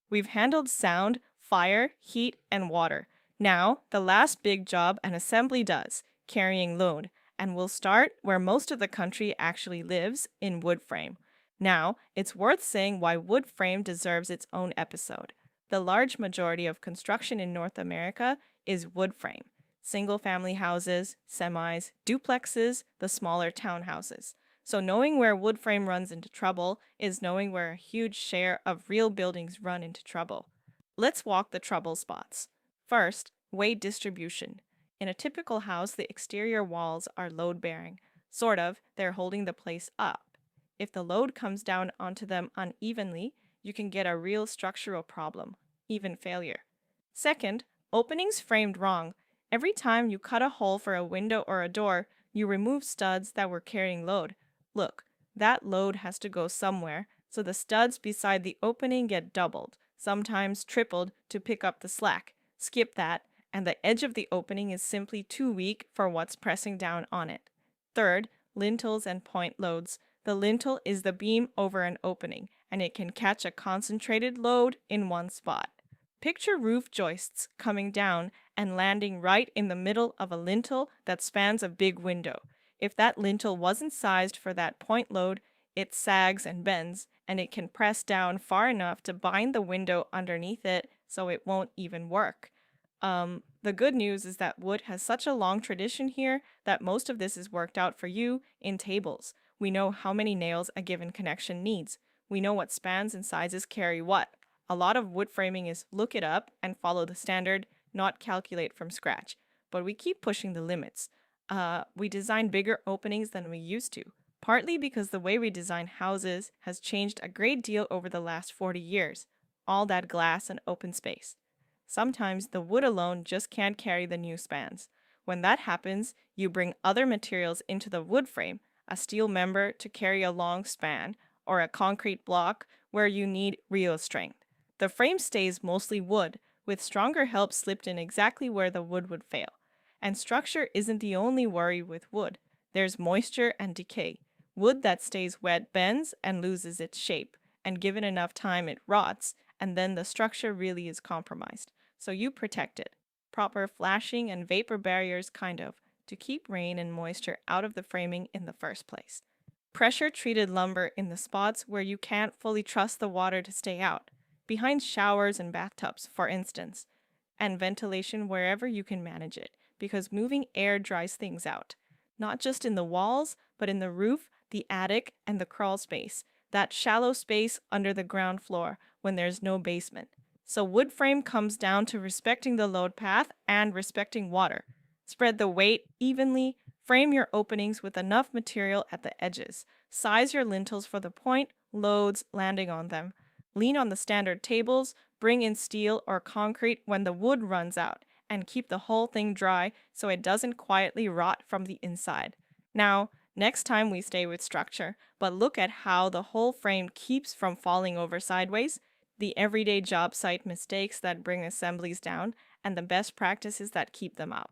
We've handled sound, fire, heat, and water. Now, the last big job an assembly does, carrying load, and we'll start where most of the country actually lives, in wood frame. Now, it's worth saying why wood frame deserves its own episode. The large majority of construction in North America is wood frame. Single family houses, semis, duplexes, the smaller townhouses. So knowing where wood frame runs into trouble is knowing where a huge share of real buildings run into trouble. Let's walk the trouble spots. First, weight distribution. In a typical house, the exterior walls are load-bearing. Sort of, they're holding the place up. If the load comes down onto them unevenly, you can get a real structural problem, even failure. Second, openings framed wrong. Every time you cut a hole for a window or a door, you remove studs that were carrying load. Look, that load has to go somewhere, so the studs beside the opening get doubled, sometimes tripled to pick up the slack. Skip that, and the edge of the opening is simply too weak for what's pressing down on it. Third, lintels and point loads. The lintel is the beam over an opening, and it can catch a concentrated load in one spot. Picture roof joists coming down and landing right in the middle of a lintel that spans a big window. If that lintel wasn't sized for that point load, it sags and bends, and it can press down far enough to bind the window underneath it so it won't even work. The good news is that wood has such a long tradition here that most of this is worked out for you in tables. We know how many nails a given connection needs. We know what spans and sizes carry what. A lot of wood framing is look it up and follow the standard, not calculate from scratch. But we keep pushing the limits. We design bigger openings than we used to, partly because the way we design houses has changed a great deal over the last 40 years. All that glass and open space. Sometimes the wood alone just can't carry the new spans. When that happens, you bring other materials into the wood frame, a steel member to carry a long span, or a concrete block where you need real strength. The frame stays mostly wood, with stronger help slipped in exactly where the wood would fail. And structure isn't the only worry with wood. There's moisture and decay. Wood that stays wet bends and loses its shape, and given enough time it rots, and then the structure really is compromised. So you protect it. Proper flashing and vapor barriers kind of, to keep rain and moisture out of the framing in the first place. Pressure-treated lumber in the spots where you can't fully trust the water to stay out. Behind showers and bathtubs, for instance. And ventilation wherever you can manage it, because moving air dries things out. Not just in the walls, but in the roof, the attic, and the crawl space. That shallow space under the ground floor when there's no basement. So wood frame comes down to respecting the load path and respecting water. Spread the weight evenly, frame your openings with enough material at the edges. Size your lintels for the point, loads landing on them. Lean on the standard tables, bring in steel or concrete when the wood runs out, and keep the whole thing dry so it doesn't quietly rot from the inside. Now, next time we stay with structure, but look at how the whole frame keeps from falling over sideways, the everyday job site mistakes that bring assemblies down, and the best practices that keep them up.